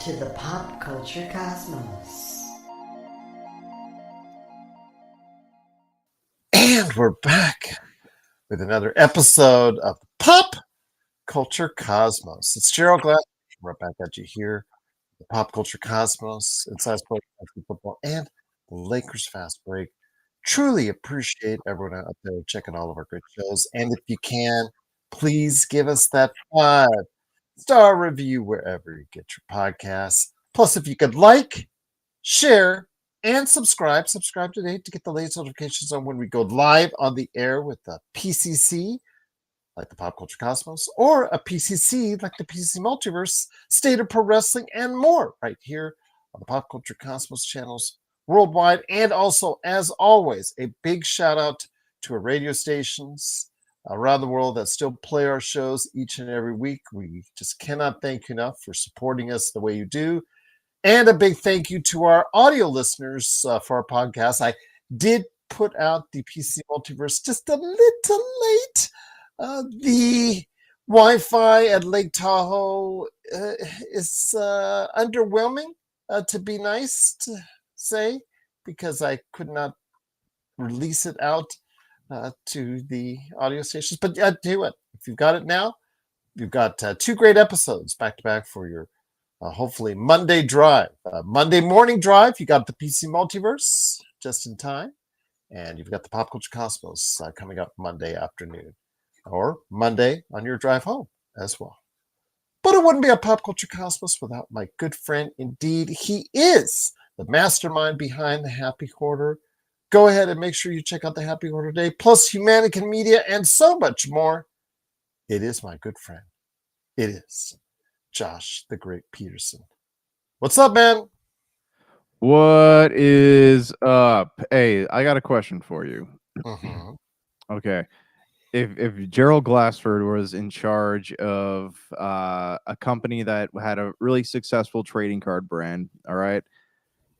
to the pop culture cosmos. And we're back with another episode of the Pop Culture Cosmos. It's Gerald Glass. We're back at you here, the Pop Culture Cosmos, Inside Sports, Football, and the Lakers Fast Break. Truly appreciate everyone out there checking all of our great shows. And if you can, please give us that 5-star review wherever you get your podcasts. Plus, if you could like, share, and subscribe today to get the latest notifications on when we go live on the air with the PCC, like the Pop Culture Cosmos, or a PCC like the PCC Multiverse, State of Pro Wrestling, and more right here on the Pop Culture Cosmos channels worldwide. And also, as always, a big shout out to our radio stations around the world that still play our shows each and every week. We just cannot thank you enough for supporting us the way you do. And a big thank you to our audio listeners for our podcast. I did put out the PC Multiverse just a little late. The Wi-Fi at Lake Tahoe is underwhelming, to be nice to say, because I could not release it out to the audio stations. But I tell you what, if you've got it now, you've got 2 great episodes back to back for your hopefully Monday drive. Monday morning drive, you got the PC Multiverse just in time. And you've got the Pop Culture Cosmos coming up Monday afternoon. Or Monday on your drive home as well. But it wouldn't be a Pop Culture Cosmos without my good friend. Indeed, he is the mastermind behind the Happy Hoarder. Go ahead and make sure you check out the Happy Hoarder Day, plus Humanican Media, and so much more. It is my good friend. It is Josh the Great Peterson. What's up, man? What is up? Hey, I got a question for you. Mm-hmm. Okay. If Gerald Glassford was in charge of a company that had a really successful trading card brand, all right,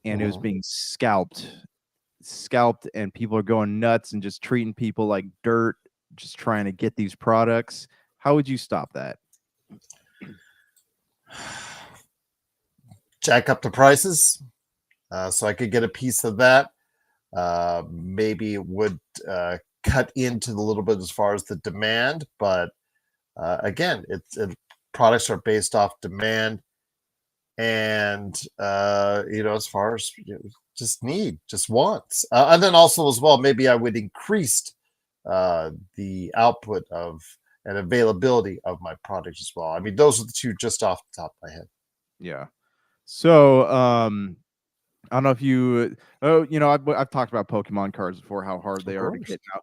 and it was being scalped, and people are going nuts and just treating people like dirt, just trying to get these products, how would you stop that? Jack up the prices so I could get a piece of that. Maybe it would cut into a little bit as far as the demand, but again, products are based off demand, and as far as just wants, and then also as well, maybe I would increase the output of and availability of my products as well. I mean, those are the two just off the top of my head. Yeah. So, I don't know if you, I've talked about Pokemon cards before, how hard they are to get now.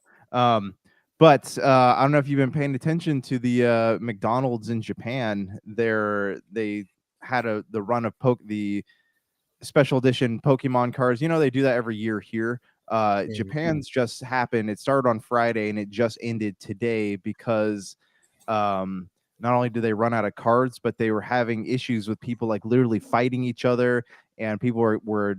But I don't know if you've been paying attention to the McDonald's in Japan. They had the run of the special edition Pokemon cards. They do that every year here. Japan's just happened. It started on Friday and it just ended today because not only do they run out of cards, but they were having issues with people like literally fighting each other, and people were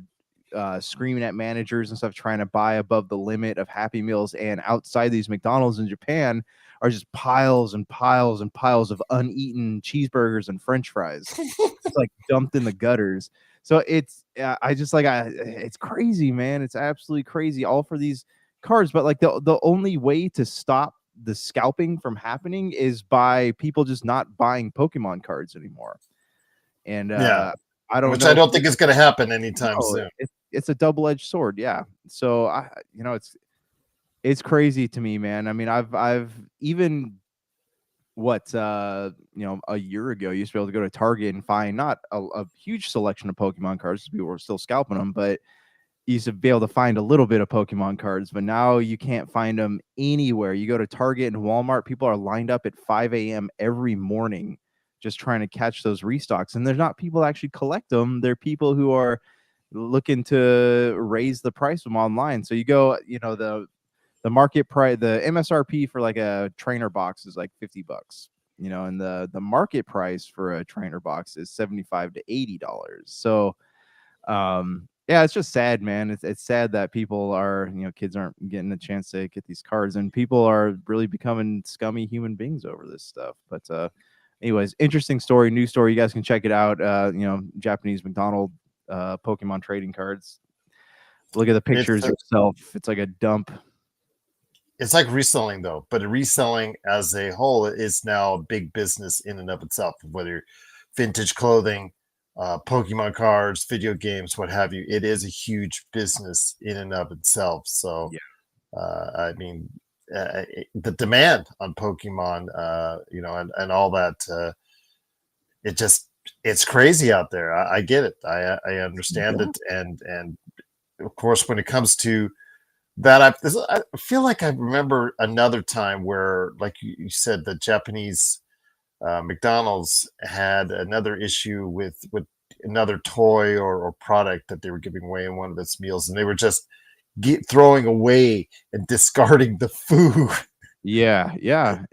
screaming at managers and stuff, trying to buy above the limit of Happy Meals. And outside these McDonald's in Japan are just piles and piles and piles of uneaten cheeseburgers and French fries, it's like dumped in the gutters. So it's it's crazy, man. It's absolutely crazy, all for these cards. But like the only way to stop the scalping from happening is by people just not buying Pokemon cards anymore. And I don't think is going to happen anytime soon. It's a double-edged sword. Yeah. So it's crazy to me, man. I mean, I've even a year ago, you used to be able to go to Target and find not a huge selection of Pokemon cards. People were still scalping them, but you used to be able to find a little bit of Pokemon cards, but now you can't find them anywhere. You go to Target and Walmart, people are lined up at 5 a.m. every morning just trying to catch those restocks. And they're not people that actually collect them. They're people who are looking to raise the price of them online. So you go, the market price, the MSRP for like a trainer box is like $50, and the market price for a trainer box is $75 to $80. So, yeah, it's just sad, man. It's sad that people are, kids aren't getting a chance to get these cards, and people are really becoming scummy human beings over this stuff. But anyways, interesting story, new story. You guys can check it out. Japanese McDonald Pokemon trading cards. Look at the pictures yourself. It's like a dump. It's like reselling though, but reselling as a whole is now a big business in and of itself. Whether vintage clothing, Pokemon cards, video games, what have you, it is a huge business in and of itself. So, I mean, the demand on Pokemon, and all that, it's crazy out there. I get it. I understand it, and of course, when it comes to that, I feel like I remember another time where, like you said, the Japanese McDonald's had another issue with another toy or product that they were giving away in one of its meals, and they were just throwing away and discarding the food. Yeah,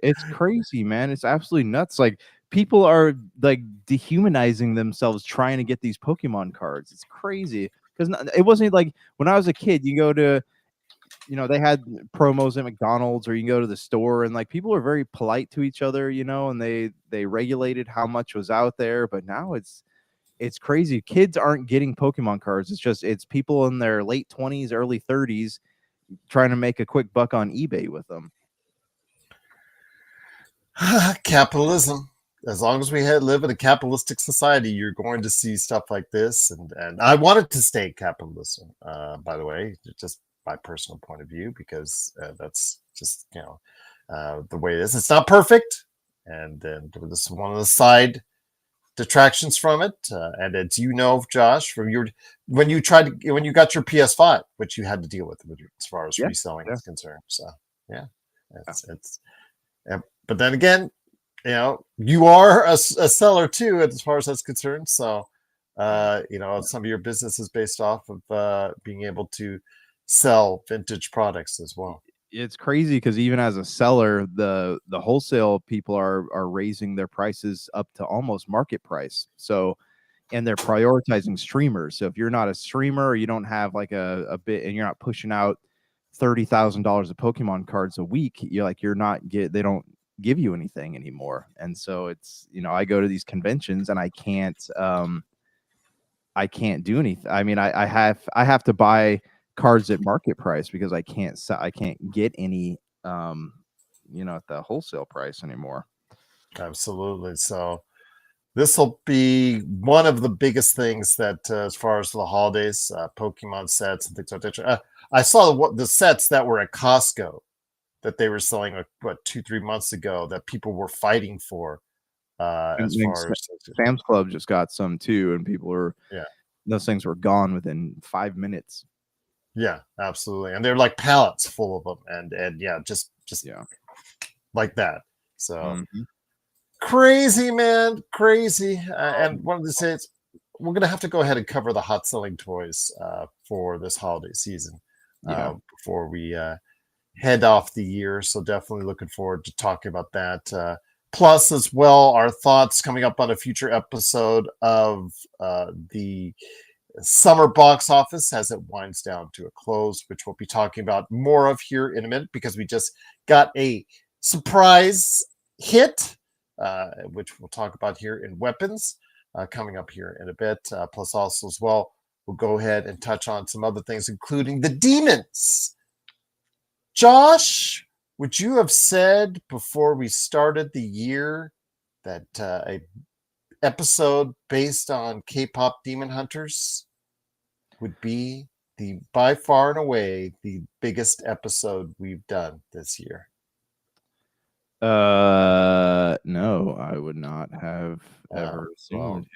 it's crazy, man. It's absolutely nuts. Like, people are like dehumanizing themselves trying to get these Pokemon cards. It's crazy because it wasn't like when I was a kid. You go to they had promos at McDonald's, or you can go to the store, and like people were very polite to each other, and they regulated how much was out there. But now it's crazy. Kids aren't getting Pokemon cards. It's people in their late 20s, early 30s trying to make a quick buck on eBay with them. Capitalism. As long as we live in a capitalistic society, you're going to see stuff like this. And I want it to stay capitalism, by the way, just my personal point of view, because that's just the way it is. It's not perfect, and then this is one of the side detractions from it. And as you know, Josh, from when you got your PS5, which you had to deal with as far as reselling is concerned. So but then again, you are a seller too, as far as that's concerned. So some of your business is based off of being able to sell vintage products as well. It's crazy because even as a seller, the wholesale people are raising their prices up to almost market price. So, and they're prioritizing streamers. So if you're not a streamer, or you don't have like a bit, and you're not pushing out $30,000 of Pokemon cards a week, they don't give you anything anymore. And so it's I go to these conventions and I can't do anything. I mean, I have to buy cards at market price because I can't get any at the wholesale price anymore. Absolutely. So this will be one of the biggest things that as far as the holidays, Pokemon sets and things like that. I saw the sets that were at Costco that they were selling 2-3 months ago that people were fighting for. As far as Sam's Club just got some too, and people were those things were gone within 5 minutes. Yeah, absolutely. And they're like pallets full of them, and just like that. So crazy, man, crazy. And one of the things, we're gonna have to go ahead and cover the hot selling toys for this holiday season before we head off the year. So definitely looking forward to talking about that. Plus, as well, our thoughts coming up on a future episode of the summer box office as it winds down to a close, which we'll be talking about more of here in a minute, because we just got a surprise hit, which we'll talk about here in weapons coming up here in a bit. Plus, also as well, we'll go ahead and touch on some other things, including the demons. Josh, would you have said before we started the year that a episode based on K-pop Demon Hunters would be by far and away the biggest episode we've done this year? No, I would not have ever assumed.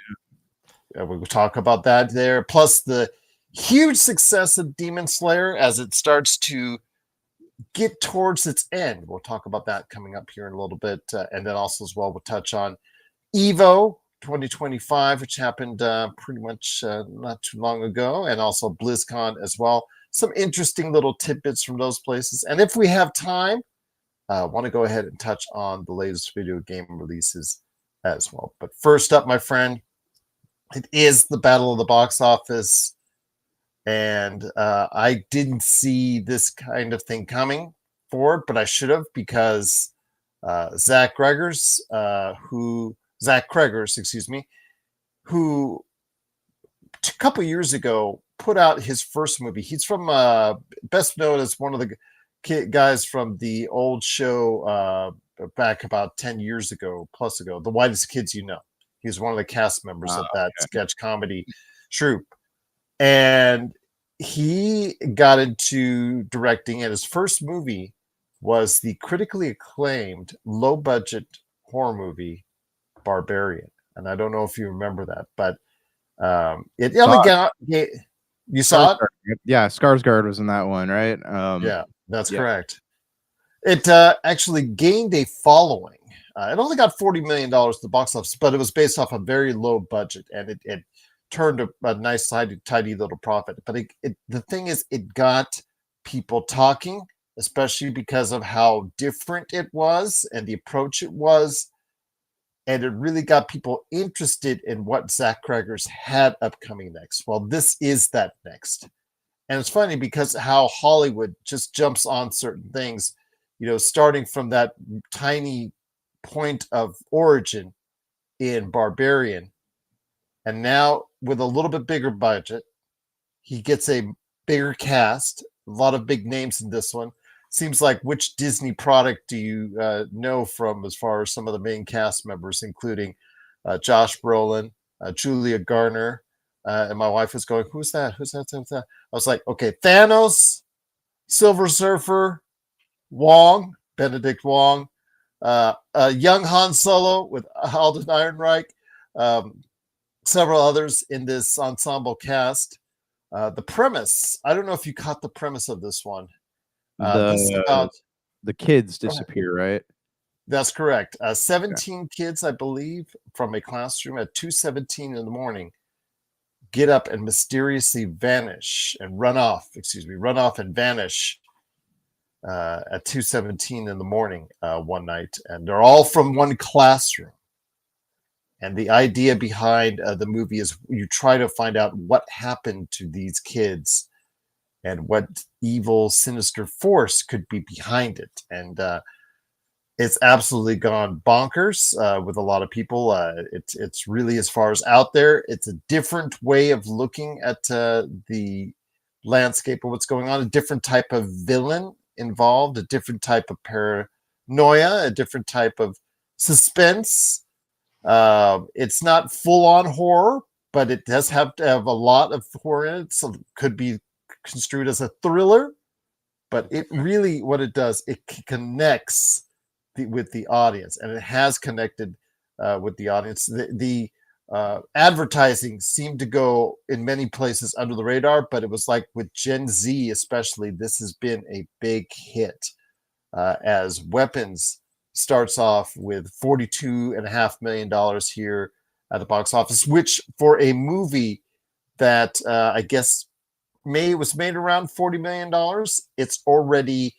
We'll talk about that there. Plus the huge success of Demon Slayer as it starts to get towards its end. We'll talk about that coming up here in a little bit. And then also as well, we'll touch on Evo 2025, which happened pretty much not too long ago, and also BlizzCon as well. Some interesting little tidbits from those places. And if we have time, I want to go ahead and touch on the latest video game releases as well. But first up, my friend, it is the Battle of the Box Office. And I didn't see this kind of thing coming forward, but I should have, because Zach Gregors, who Zach Cregers, excuse me, who a couple years ago put out his first movie. He's from best known as one of the guys from the old show back about 10 years ago plus ago, The Whitest Kids You Know. He's one of the cast members of that sketch comedy troupe, and he got into directing, and his first movie was the critically acclaimed low budget horror movie Barbarian. And I don't know if you remember that, but it only got, you saw it? Yeah, Skarsgård was in that one, right? Yeah, that's correct. It actually gained a following. It only got $40 million at the box office, but it was based off a very low budget, and it turned a nice, tidy little profit. But the thing is, it got people talking, especially because of how different it was and the approach it was. And it really got people interested in what Zach Cregers had upcoming next. Well, this is that next. And it's funny because how Hollywood just jumps on certain things, starting from that tiny point of origin in Barbarian. And now with a little bit bigger budget, he gets a bigger cast, a lot of big names in this one. Seems like, which Disney product do you know from as far as some of the main cast members, including Josh Brolin, Julia Garner, and my wife was going, who's that? Who's that? I was like, okay, Thanos, Silver Surfer, Wong, Benedict Wong, young Han Solo with Alden Ehrenreich, several others in this ensemble cast. The premise, I don't know if you caught the premise of this one. This is about the kids disappear, right? That's correct. 17 kids, I believe, from a classroom at 2:17 in the morning get up and mysteriously vanish and run off and vanish at 2:17 in the morning one night. And they're all from one classroom. And the idea behind the movie is you try to find out what happened to these kids and what evil, sinister force could be behind it. And it's absolutely gone bonkers with a lot of people. It's really, as far as out there, it's a different way of looking at the landscape of what's going on, a different type of villain involved, a different type of paranoia, a different type of suspense. It's not full-on horror, but it does have to have a lot of horror in it, so it could be construed as a thriller. But it really, what it does, it connects with the audience, and it has connected with the audience. The advertising seemed to go in many places under the radar, but it was like with Gen Z especially, this has been a big hit as Weapons starts off with $42.5 million here at the box office, which for a movie that I guess was made around $40 million, it's already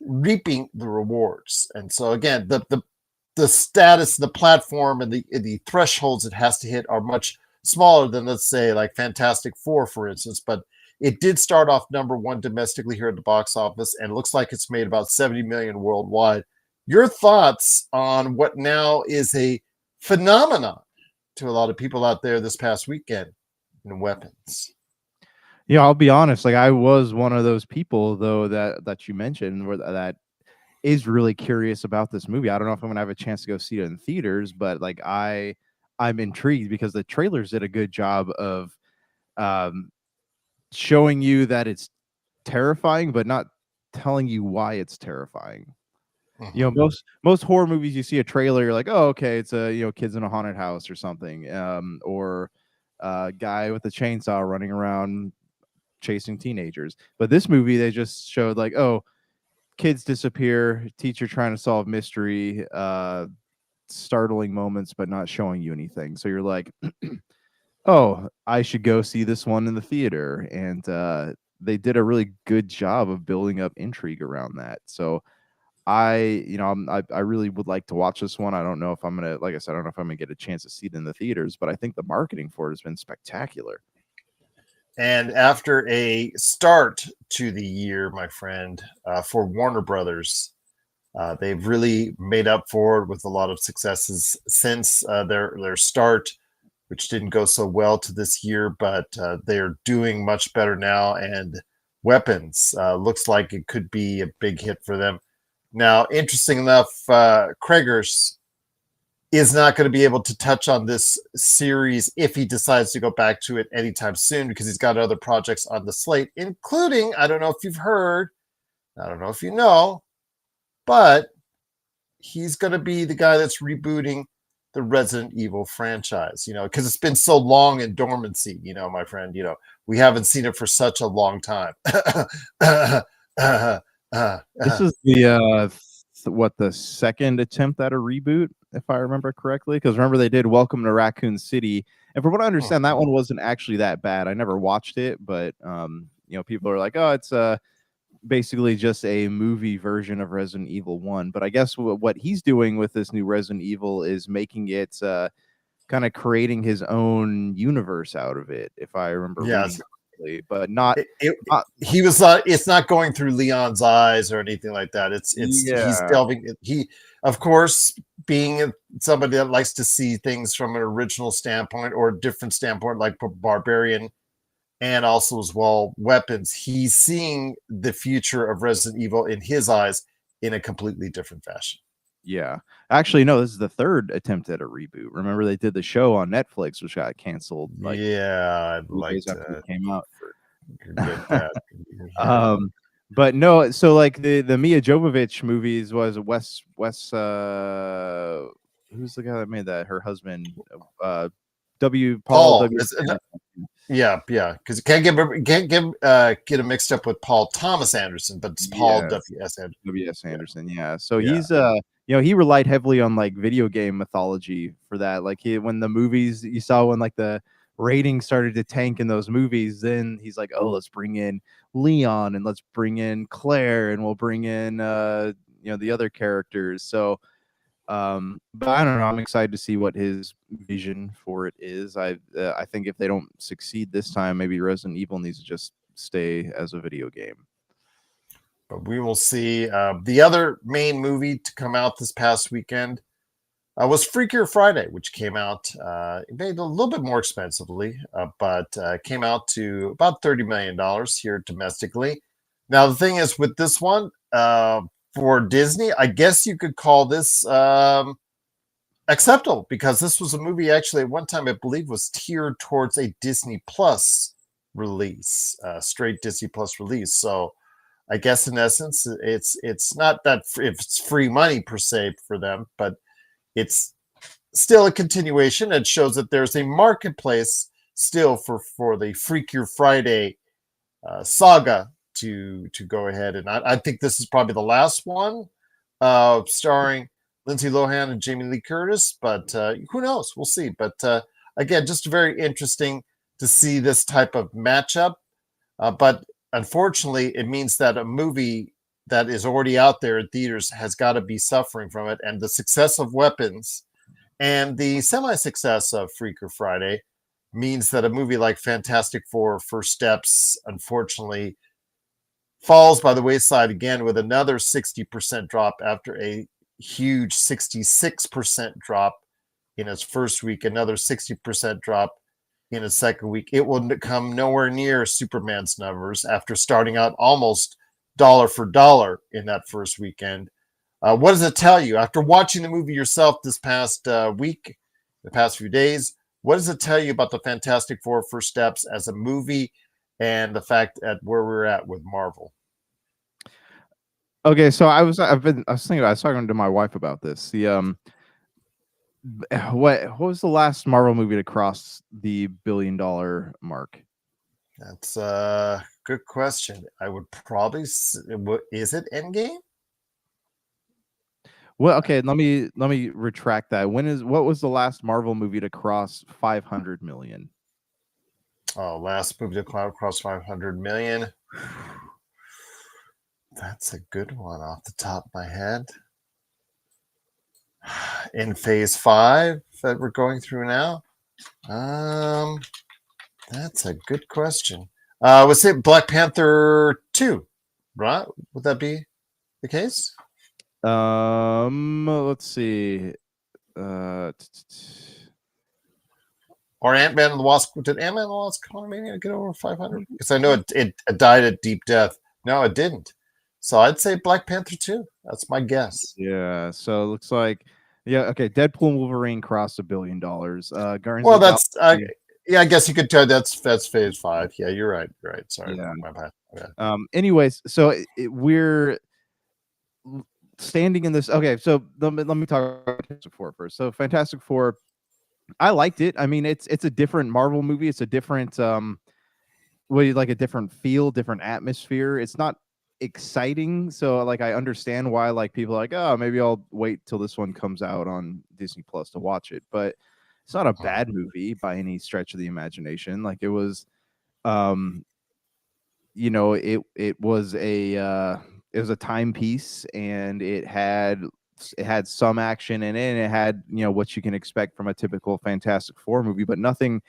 reaping the rewards. And so again, the status, the platform, and the thresholds it has to hit are much smaller than, let's say, like Fantastic Four, for instance. But it did start off number one domestically here at the box office, and it looks like it's made about 70 million worldwide. Your thoughts on what now is a phenomenon to a lot of people out there this past weekend in Weapons? Yeah, I'll be honest. Like, I was one of those people, though, that you mentioned, where that is really curious about this movie. I don't know if I'm gonna have a chance to go see it in theaters, but like I'm intrigued because the trailers did a good job of showing you that it's terrifying, but not telling you why it's terrifying. You know, most horror movies, you see a trailer, you're like, oh, okay, it's kids in a haunted house or something, or a guy with a chainsaw running around chasing teenagers. But this movie, they just showed like, oh, kids disappear, teacher trying to solve mystery, startling moments, but not showing you anything. So you're like, oh, I should go see this one in the theater. And they did a really good job of building up intrigue around that. So I really would like to watch this one. I don't know if I'm gonna, like I said, I don't know if I'm gonna get a chance to see it in the theaters, but I think the marketing for it has been spectacular. And after a start to the year, my friend, for Warner Brothers, They've really made up for it with a lot of successes since their start, which didn't go so well to this year, but they're doing much better now. And Weapons looks like it could be a big hit for them. Now, interesting enough, Krager's is not going to be able to touch on this series if he decides to go back to it anytime soon, because he's got other projects on the slate, including, I don't know if you've heard, I don't know if you know, but he's going to be the guy that's rebooting the Resident Evil franchise, because it's been so long in dormancy, my friend, we haven't seen it for such a long time. This is the second attempt at a reboot, if I remember correctly, because remember they did Welcome to Raccoon City, and from what I understand, that one wasn't actually that bad. I never watched it, but people are like, oh, it's basically just a movie version of Resident Evil 1. But I guess what he's doing with this new Resident Evil is making it kind of creating his own universe out of it, if I remember reading correctly, but not he was not, it's not going through Leon's eyes or anything like that. He's delving, he of course, being somebody that likes to see things from an original standpoint or a different standpoint, like Barbarian and also as well Weapons, he's seeing the future of Resident Evil in his eyes in a completely different fashion. Yeah, actually, no, this is the third attempt at a reboot. Remember, they did the show on Netflix, which got canceled. I'd like to it came out. Get that. But no, so like the Mia Jovovich movies was Wes who's the guy that made that? Her husband, Paul. Yeah, because you can't get him mixed up with Paul Thomas Anderson, but it's Paul W.S. Anderson. W.S. Anderson, yeah. So he's he relied heavily on like video game mythology for that. Like when the movies you saw when like the ratings started to tank in those movies, then he's like, oh, let's bring in Leon and let's bring in Claire and we'll bring in the other characters. So but I don't know, I'm excited to see what his vision for it is. I think if they don't succeed this time, maybe Resident Evil needs to just stay as a video game. But we will see. The other main movie to come out this past weekend was Freakier Friday, which came out made a little bit more expensively, but came out to about $30 million here domestically. Now, the thing is with this one, for Disney, I guess you could call this acceptable, because this was a movie actually at one time I believe was tiered towards a Disney Plus release, straight Disney Plus release. So I guess in essence, it's not that it's free money per se for them, but it's still a continuation. It shows that there's a marketplace still for the Freakier Friday saga to go ahead. And I think this is probably the last one starring Lindsay Lohan and Jamie Lee Curtis, but who knows? We'll see. But again, just very interesting to see this type of matchup. But unfortunately, it means that a movie that is already out there in theaters has got to be suffering from it. And the success of Weapons and the semi-success of Freaker Friday means that a movie like Fantastic Four: First Steps, unfortunately, falls by the wayside again with another 60% drop after a huge 66% drop in its first week, another 60% drop in its second week. It will come nowhere near Superman's numbers after starting out almost dollar for dollar in that first weekend. What does it tell you? After watching the movie yourself this past week, the past few days, what does it tell you about the Fantastic Four: First Steps as a movie and the fact at where we're at with Marvel? Okay, so I was talking to my wife about this. The what was the last Marvel movie to cross the $1 billion mark? That's a good question. I would probably is it Endgame? Well, okay, let me retract that. What was the last Marvel movie to cross 500 million? Oh, last movie to cross 500 million. That's a good one off the top of my head. In phase 5 that we're going through now. That's a good question. Was it Black Panther 2, right? Would that be the case? Let's see. Or Ant-Man and the Wasp. Did Ant-Man and the Wasp Quantumania get over 500? Because I know it died a deep death. No, it didn't. So I'd say Black Panther 2. That's my guess. Yeah. So it looks like, okay. Deadpool and Wolverine crossed $1 billion. Guardians Well, of the that's Galaxy. yeah. I guess you could tell that's phase 5. Yeah, you're right. You're right. Sorry, Yeah. my bad. Anyways, so we're standing in this. Okay, so let me talk about Fantastic Four first. So Fantastic Four, I liked it. I mean, it's a different Marvel movie. It's a different like a different feel, different atmosphere. It's not exciting, so like I understand why like people are like, oh, maybe I'll wait till this one comes out on Disney Plus to watch it. But it's not a bad movie by any stretch of the imagination. Like it was, it was a timepiece, and it had some action in it, and it had what you can expect from a typical Fantastic Four movie, but nothing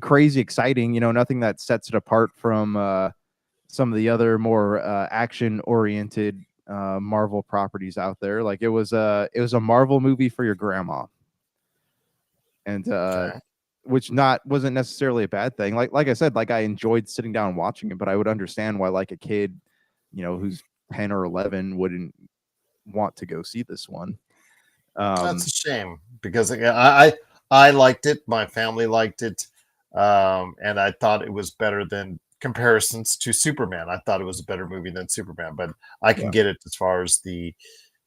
crazy exciting, nothing that sets it apart from some of the other more action oriented Marvel properties out there. Like it was a Marvel movie for your grandma, and Okay. which wasn't necessarily a bad thing. Like I said, like I enjoyed sitting down and watching it, but I would understand why like a kid, who's 10 or 11 wouldn't want to go see this one. That's a shame because I liked it. My family liked it, and I thought it was better than comparisons to Superman. I thought it was a better movie than Superman, but I can Yeah. get it as far as the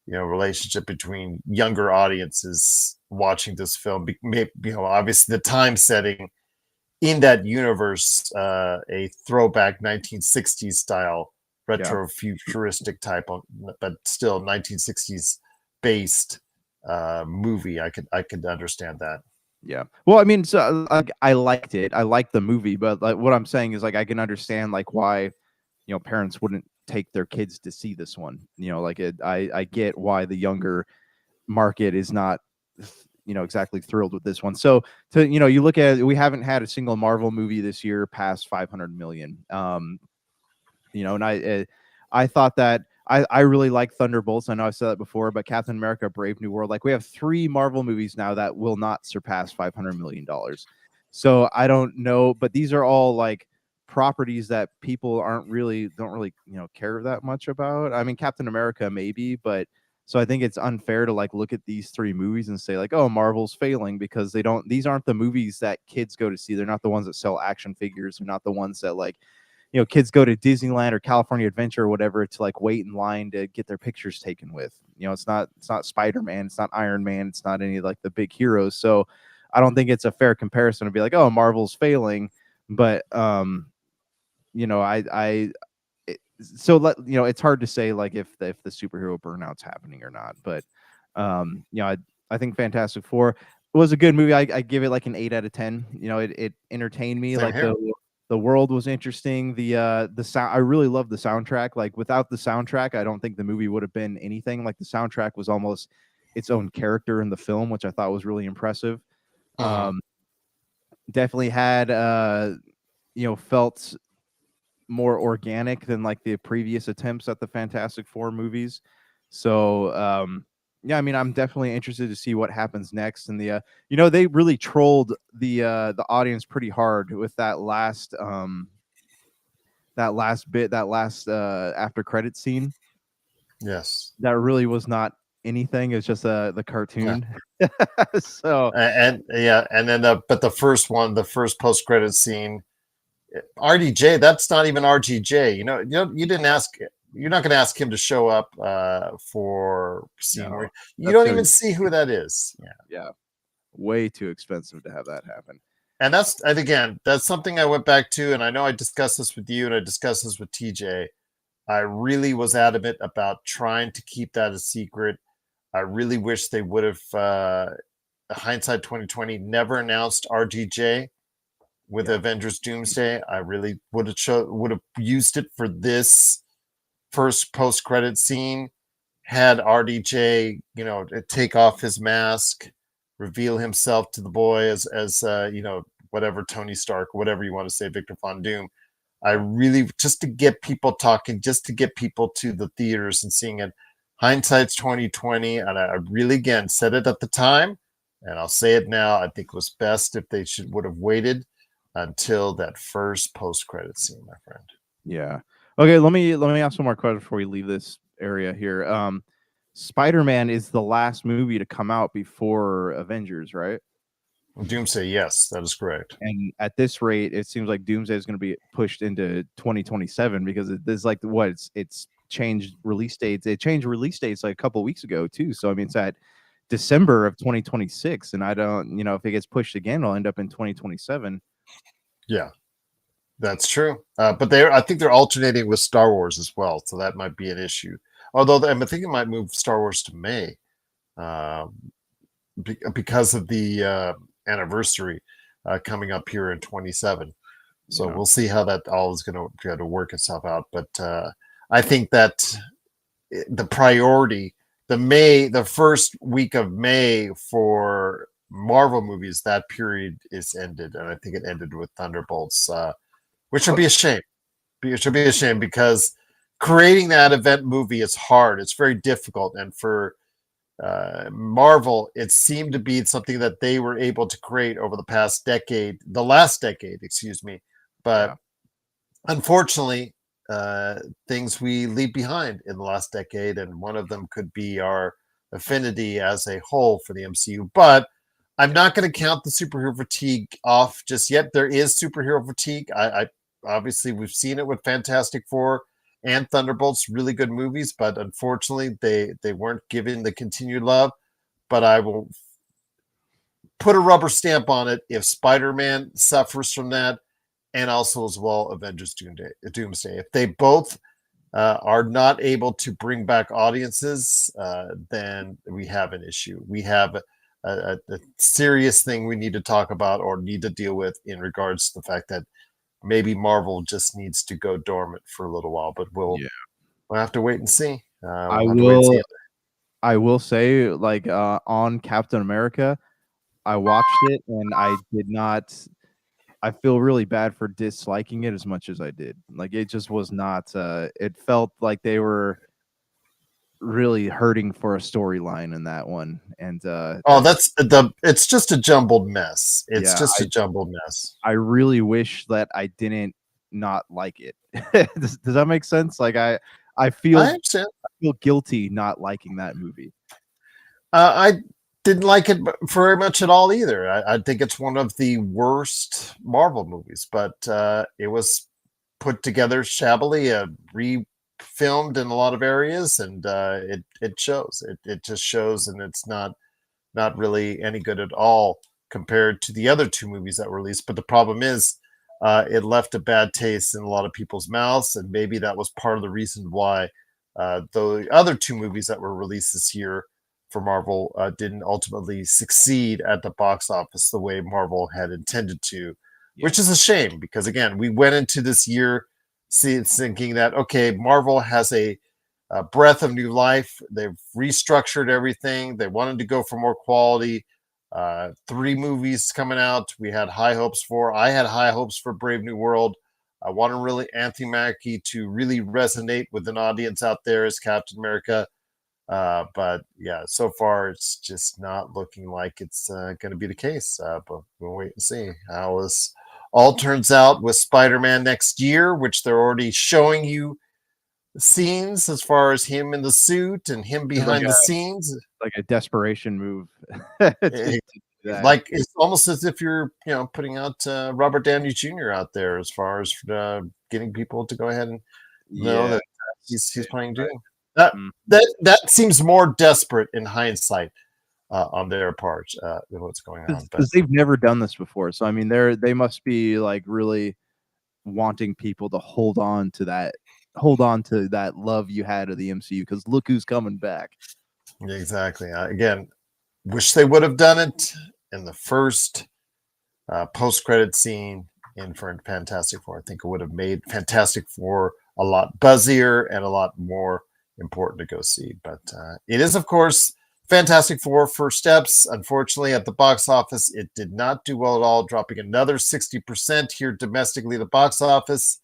relationship between younger audiences watching this film. Obviously the time setting in that universe, a throwback 1960s style retro futuristic type of, but still 1960s based movie. I could understand that. Yeah. Well, I mean, so I liked it. I liked the movie, but like what I'm saying is like I can understand like why parents wouldn't take their kids to see this one. Like I get why the younger market is not exactly thrilled with this one. So you look at it, we haven't had a single Marvel movie this year past 500 million. And I thought that I really like Thunderbolts. I know I said that before, but Captain America: Brave New World, like we have 3 Marvel movies now that will not surpass $500 million. So I don't know, but these are all like properties that people don't really care that much about. I mean, Captain America maybe, but so I think it's unfair to like look at these 3 movies and say like, oh, Marvel's failing because these aren't the movies that kids go to see. They're not the ones that sell action figures. They're not the ones that like kids go to Disneyland or California Adventure or whatever to like wait in line to get their pictures taken with. It's not Spider-Man, it's not Iron Man, it's not any like the big heroes. So I don't think it's a fair comparison to be like, oh, Marvel's failing. But it's hard to say like if the superhero burnout's happening or not. But I think Fantastic Four was a good movie. I give it like an 8 out of 10. It entertained me. Same Like here. the world was interesting. The sound, I really loved the soundtrack. Like without the soundtrack, I don't think the movie would have been anything. Like the soundtrack was almost its own character in the film, which I thought was really impressive. Definitely had felt more organic than like the previous attempts at the Fantastic Four movies. So yeah, I mean, I'm definitely interested to see what happens next. And they really trolled the audience pretty hard with that last after credit scene. Yes. That really was not anything. It's just the cartoon. Yeah. So and then the first one, the first post credit scene, RDJ. That's not even RGJ. You didn't ask. You're not going to ask him to show up for scene where you don't even see who that is. Yeah, way too expensive to have that happen. And again, that's something I went back to, and I know I discussed this with you, and I discussed this with TJ. I really was adamant about trying to keep that a secret. I really wish they would have, hindsight 2020, never announced RGJ with Avengers Doomsday. I really would have used it for this first post credit scene. Had RDJ, take off his mask, reveal himself to the boy as whatever Tony Stark, whatever you want to say, Victor Von Doom. I really, just to get people talking, just to get people to the theaters and seeing it, hindsight's 2020, and I really, again, said it at the time, and I'll say it now. I think it was best if they would have waited until that first post-credit scene, my friend. Yeah. Okay, let me ask one more question before we leave this area here. Spider-Man is the last movie to come out before Avengers, right? Doomsday, yes, that is correct. And at this rate, it seems like Doomsday is going to be pushed into 2027 because it's like it's changed release dates. It changed release dates like a couple of weeks ago too. So I mean, it's at December of 2026, and I don't, if it gets pushed again, it'll end up in 2027. Yeah, that's true. But I think they're alternating with Star Wars as well, so that might be an issue. Although I think it might move Star Wars to May because of the anniversary coming up here in 27. So we'll see how that all is going to work itself out. But I think that the priority, the first week of May for Marvel movies, that period is ended, and I think it ended with Thunderbolts, which would be a shame. It should be a shame because creating that event movie is hard. It's very difficult, and for Marvel, it seemed to be something that they were able to create over the last decade, excuse me. But unfortunately, things we leave behind in the last decade, and one of them could be our affinity as a whole for the MCU. But I'm not going to count the superhero fatigue off just yet. There is superhero fatigue. I obviously we've seen it with Fantastic Four and Thunderbolts, really good movies, but unfortunately they weren't given the continued love. But I will put a rubber stamp on it if Spider-Man suffers from that, and also as well Avengers Doomsday. If they both are not able to bring back audiences, then we have an issue. We have a serious thing we need to talk about or need to deal with in regards to the fact that maybe Marvel just needs to go dormant for a little while. But we'll have to wait and see. I will say, like on Captain America, I watched it and I did not. I feel really bad for disliking it as much as I did. Like it just was not. It felt like they were really hurting for a storyline in that one. And it's just a jumbled mess. It's just a jumbled mess. I really wish that I didn't not like it. Does that make sense? Like I feel guilty not liking that movie. I didn't like it very much at all either. I think it's one of the worst Marvel movies, but it was put together shabbily, refilmed in a lot of areas, and it shows. It just shows, and it's not really any good at all compared to the other two movies that were released. But the problem is it left a bad taste in a lot of people's mouths, and maybe that was part of the reason why the other two movies that were released this year for Marvel didn't ultimately succeed at the box office the way Marvel had intended to, which is a shame because, again, we went into this year thinking that, okay, Marvel has a breath of new life. They've restructured everything. They wanted to go for more quality. 3 movies coming out. We had high hopes for. I had high hopes for Brave New World. I wanted Anthony Mackie to really resonate with an audience out there as Captain America. But yeah, so far it's just not looking like it's going to be the case. But we'll wait and see how this all turns out with Spider-Man next year, which they're already showing you scenes as far as him in the suit and him behind the scenes, like a desperation move. Like it's almost as if you're putting out Robert Downey Jr. out there as far as getting people to go ahead and know that he's playing Doom. That seems more desperate in hindsight on their part than what's going on. Because they've never done this before, so I mean, they must be like really wanting people to hold on to that love you had of the MCU. Because look who's coming back. Exactly. Again, wish they would have done it in the first post-credit scene in for Fantastic Four. I think it would have made Fantastic Four a lot buzzier and a lot more important to go see. But it is, of course, Fantastic Four First Steps. Unfortunately, at the box office, it did not do well at all, dropping another 60% here domestically at the box office.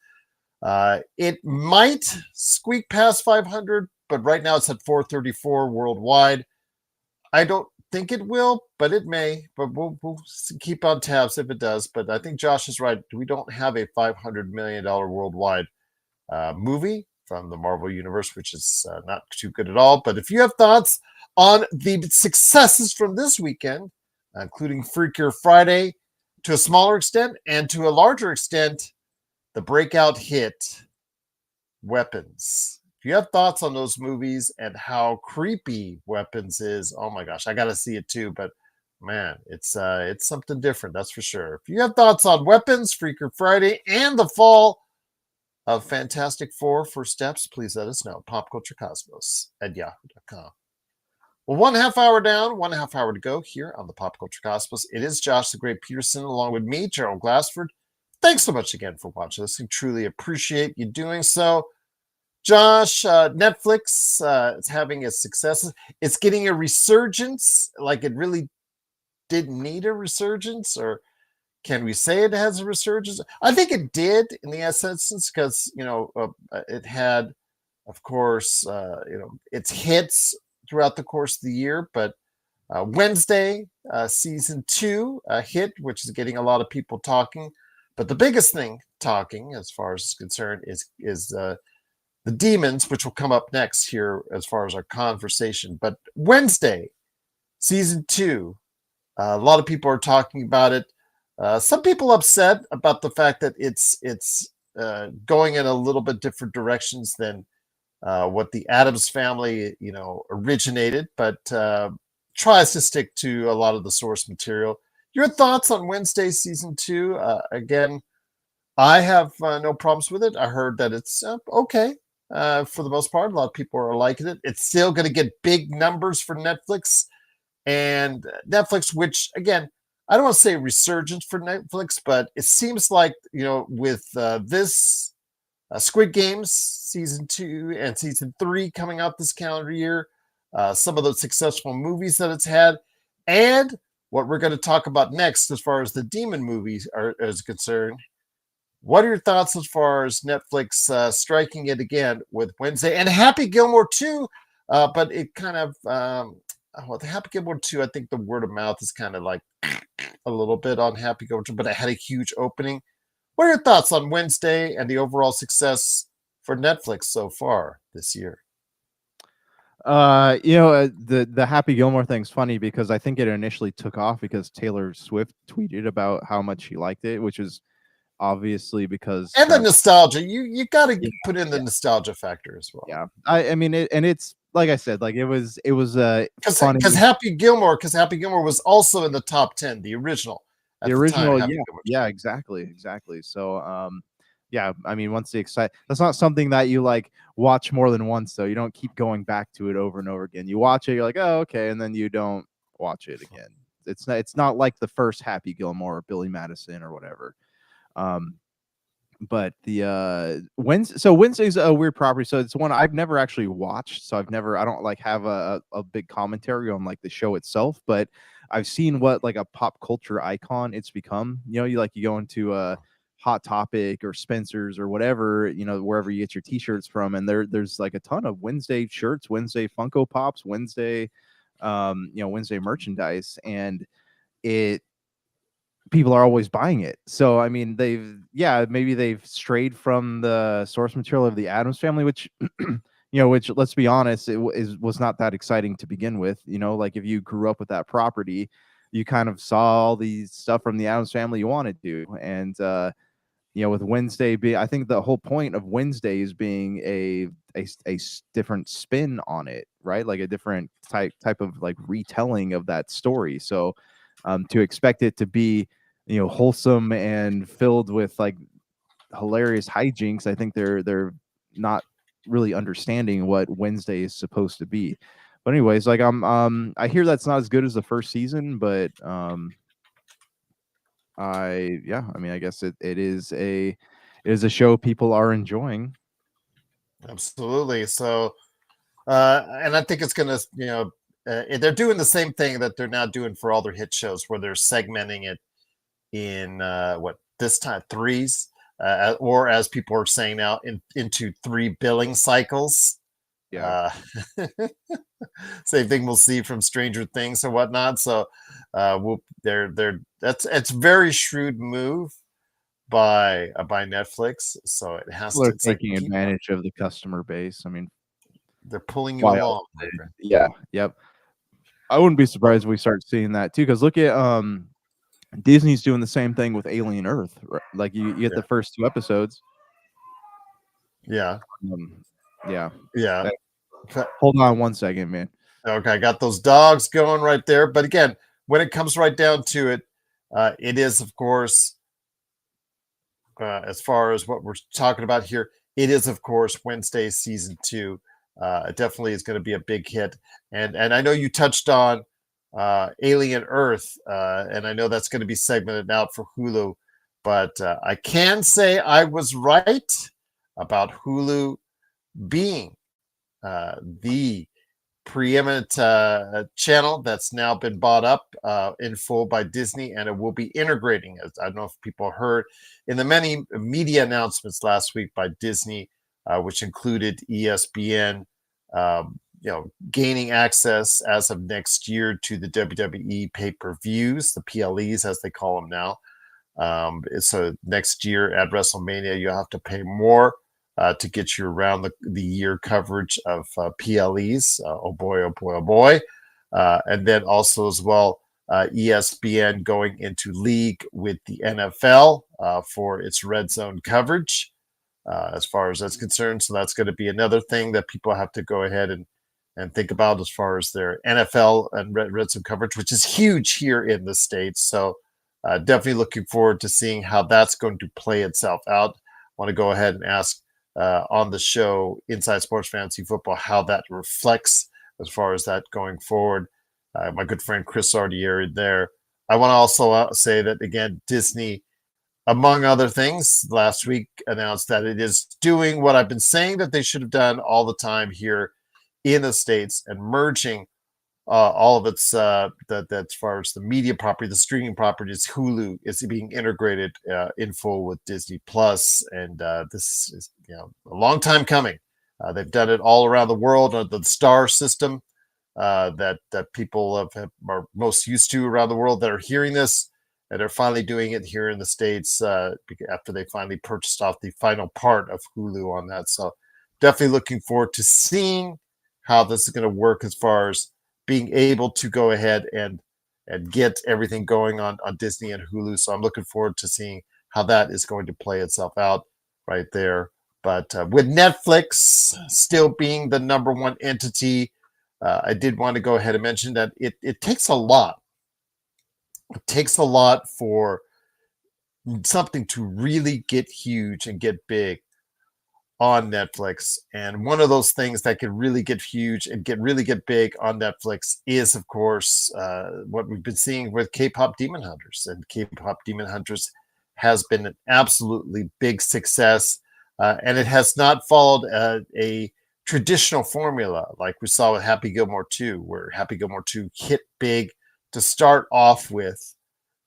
It might squeak past 500, but right now it's at 434 worldwide. I don't think it will, but it may. But we'll keep on tabs if it does. But I think Josh is right. We don't have a $500 million worldwide movie from the Marvel Universe, which is not too good at all. But if you have thoughts on the successes from this weekend, including Freakier Friday to a smaller extent and to a larger extent, the breakout hit Weapons. If you have thoughts on those movies and how creepy Weapons is, oh my gosh, I got to see it too. But man, it's something different, that's for sure. If you have thoughts on Weapons, Freaker Friday, and the fall of Fantastic Four First Steps, please let us know. popculturecosmos@yahoo.com. Well, 1/2 hour down, 1/2 hour to go here on the Pop Culture Cosmos. It is Josh the Great Peterson along with me, Gerald Glassford. Thanks so much again for watching this. We truly appreciate you doing so. Josh, Netflix is having a success. It's getting a resurgence, like it really didn't need a resurgence, or can we say it has a resurgence? I think it did in the essence because, it had, of course, its hits throughout the course of the year. But Wednesday, season 2 hit, which is getting a lot of people talking. But the biggest thing talking, as far as it's concerned, is the Demons, which will come up next here as far as our conversation. But Wednesday, season 2, a lot of people are talking about it. Some people upset about the fact that it's going in a little bit different directions than what the Addams Family, originated, but tries to stick to a lot of the source material. Your thoughts on Wednesday season 2? Again, I have no problems with it. I heard that it's okay. For the most part, a lot of people are liking it. It's still going to get big numbers for Netflix, and Netflix, which again, I don't want to say resurgence for Netflix, but it seems like, with this Squid Games season 2 and season 3 coming out this calendar year, some of the successful movies that it's had, and what we're going to talk about next as far as the Demon movies is concerned. What are your thoughts as far as Netflix striking it again with Wednesday and Happy Gilmore 2? But it kind of, the Happy Gilmore 2, I think the word of mouth is kind of like a little bit on Happy Gilmore 2, but it had a huge opening. What are your thoughts on Wednesday and the overall success for Netflix so far this year? The Happy Gilmore thing's funny because I think it initially took off because Taylor Swift tweeted about how much she liked it, which is obviously because and the nostalgia. You got to put in the nostalgia factor as well. Yeah, I mean it, and it's like I said, like it was funny because Happy Gilmore was also in the top 10, the original. Yeah, exactly. So yeah, I mean, once that's not something that you like watch more than once, though. You don't keep going back to it over and over again. You watch it, you're like, oh, okay, and then you don't watch it again. It's not like the first Happy Gilmore or Billy Madison or whatever. But the Wednesday's a weird property, so it's one I've never actually watched, so I don't like have a big commentary on like the show itself, but I've seen what like a pop culture icon it's become. You go into a Hot Topic or Spencer's or whatever, wherever you get your t-shirts from, and there's like a ton of Wednesday shirts, Wednesday Funko Pops, Wednesday Wednesday merchandise, and people are always buying it. So I mean, maybe they've strayed from the source material of the Addams Family, which which, let's be honest, was not that exciting to begin with. Like if you grew up with that property, you kind of saw all the stuff from the Addams Family you wanted to. And with Wednesday I think the whole point of Wednesday is being a different spin on it, right? Like a different type of like retelling of that story. So to expect it to be wholesome and filled with like hilarious hijinks, I think they're not really understanding what Wednesday is supposed to be. But anyways, like I hear that's not as good as the first season, but I guess it is a show people are enjoying. Absolutely. So and I think it's gonna, they're doing the same thing that they're now doing for all their hit shows, where they're segmenting it in this time threes, or as people are saying now, into 3 billing cycles. Yeah. Same thing we'll see from Stranger Things and whatnot. So it's very shrewd move by Netflix. So it has People to. are It's like taking advantage of the customer base. I mean, they're pulling you why else along. would they? Yeah. Yep. I wouldn't be surprised if we start seeing that too. Because look at Disney's doing the same thing with Alien Earth. Like you get the first 2 episodes. Yeah. Yeah. Yeah. Hold on one second, man. Okay, I got those dogs going right there. But again, when it comes right down to it, it is, of course, as far as what we're talking about here, it is, of course, Wednesday season 2. It definitely is going to be a big hit. And I know you touched on Alien Earth, and I know that's going to be segmented out for Hulu. But I can say I was right about Hulu being the preeminent channel that's now been bought up in full by Disney, and it will be integrating. As I don't know if people heard in the many media announcements last week by Disney, which included ESPN, gaining access as of next year to the WWE pay-per-views, the PLEs as they call them now. So next year at WrestleMania, you'll have to pay more to get you around the year coverage of PLEs. Oh boy, oh boy, oh boy. And then also as well, ESPN going into league with the NFL for its red zone coverage as far as that's concerned. So that's going to be another thing that people have to go ahead and think about as far as their NFL and red zone coverage, which is huge here in the States. So definitely looking forward to seeing how that's going to play itself out. I want to go ahead and ask on the show Inside Sports Fantasy Football how that reflects as far as that going forward. My good friend Chris Ardieri there. I want to also say that again, Disney, among other things, last week announced that it is doing what I've been saying that they should have done all the time here in the States and merging all of its that as far as the media property, the streaming properties, Hulu is being integrated in full with Disney Plus, and this is a long time coming. They've done it all around the world under the Star system that people are most used to around the world that are hearing this, and they're finally doing it here in the States after they finally purchased off the final part of Hulu on that. So definitely looking forward to seeing how this is going to work as far as being able to go ahead and get everything going on Disney and Hulu. So I'm looking forward to seeing how that is going to play itself out right there. But with Netflix still being the number one entity, I did want to go ahead and mention that it takes a lot. It takes a lot for something to really get huge and get big on Netflix. And one of those things that could really get huge and really get big on Netflix is, of course, what we've been seeing with K-pop Demon Hunters. And K-pop Demon Hunters has been an absolutely big success. And it has not followed a traditional formula like we saw with Happy Gilmore 2, where Happy Gilmore 2 hit big to start off with.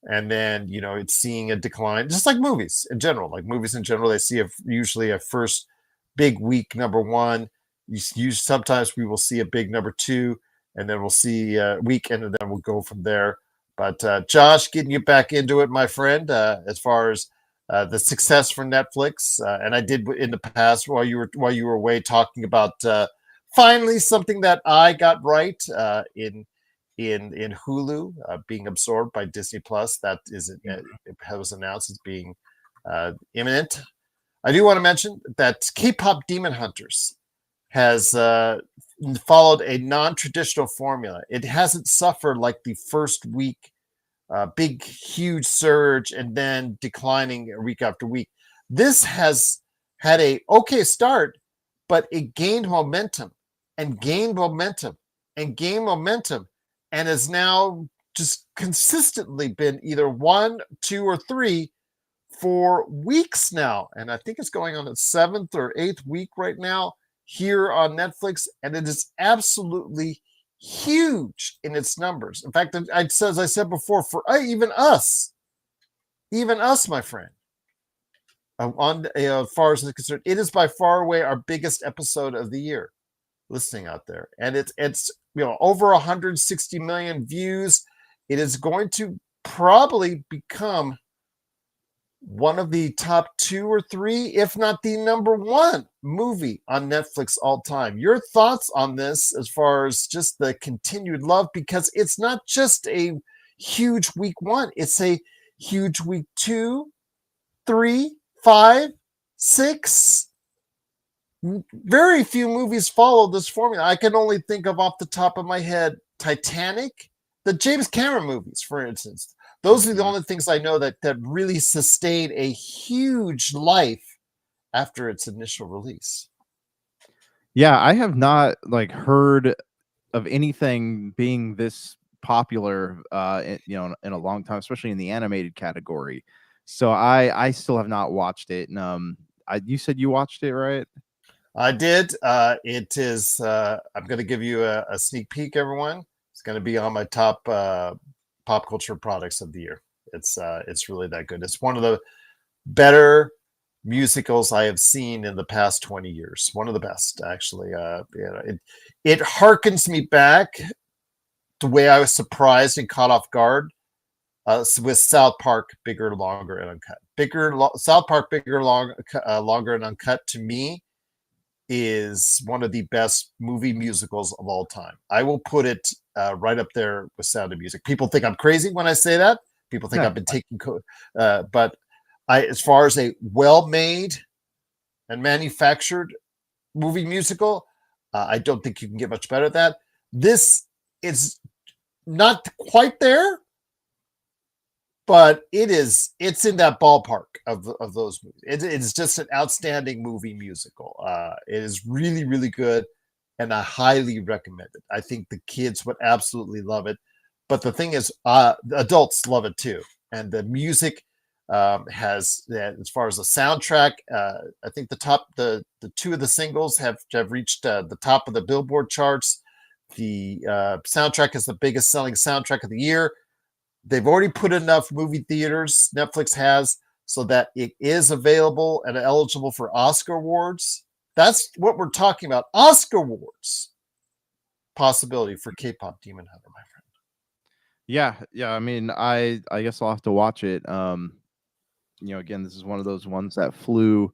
And then, it's seeing a decline, just like movies in general. Like movies in general, they see usually a first big week number one. Sometimes we will see a big number two, and then we'll see a week, and then we'll go from there. But Josh, getting you back into it, my friend, as far as the success for Netflix, and I did in the past while you were away talking about finally something that I got right in Hulu being absorbed by Disney Plus. That it was announced as being imminent. I do want to mention that K-pop Demon Hunters has followed a non-traditional formula. It hasn't suffered like the first week big, huge surge and then declining week after week. This has had a okay start, but it gained momentum and gained momentum and gained momentum, and has now just consistently been either 1, 2, or 3 for weeks now. And I think it's going on its 7th or 8th week right now here on Netflix, and it is absolutely huge in its numbers. In fact, as I said before, for even us, my friend, as far as it's concerned, it is by far away our biggest episode of the year. listening out there, and it's over 160 million views. It is going to probably become one of the top 2 or 3, if not the number 1 movie on Netflix all time. Your thoughts on this as far as just the continued love, because it's not just a huge week 1, it's a huge week 2, 3, 5, 6. Very few movies follow this formula. I can only think of off the top of my head Titanic, the James Cameron movies, for instance. Those are the only things I know that really sustain a huge life after its initial release. Yeah, I have not heard of anything being this popular in a long time, especially in the animated category. So I still have not watched it. And you said you watched it, right? I did. It is I'm going to give you a sneak peek, everyone. It's going to be on my top pop culture products of the year. It's really that good. It's one of the better musicals I have seen in the past 20 years. One of the best, actually. It harkens me back the way I was surprised and caught off guard with South Park, Bigger, Longer, and Uncut. South Park, Bigger, Longer, and Uncut, to me, is one of the best movie musicals of all time. I will put it right up there with Sound of Music. People think I'm crazy when I say that. People think I've been taking but as far as a well-made and manufactured movie musical, I don't think you can get much better at that. This is not quite there, but it's in that ballpark of those movies. It's just an outstanding movie musical. It is really, really good, and I highly recommend it. I think the kids would absolutely love it. But the thing is, adults love it too. And the music has, as far as the soundtrack, I think the 2 of the singles have reached the top of the Billboard charts. The soundtrack is the biggest selling soundtrack of the year. They've already put enough movie theaters, Netflix has, so that it is available and eligible for Oscar awards. That's what we're talking about. Oscar awards possibility for K-pop Demon Hunter, my friend. Yeah. I mean, I guess I'll have to watch it. Again, this is one of those ones that flew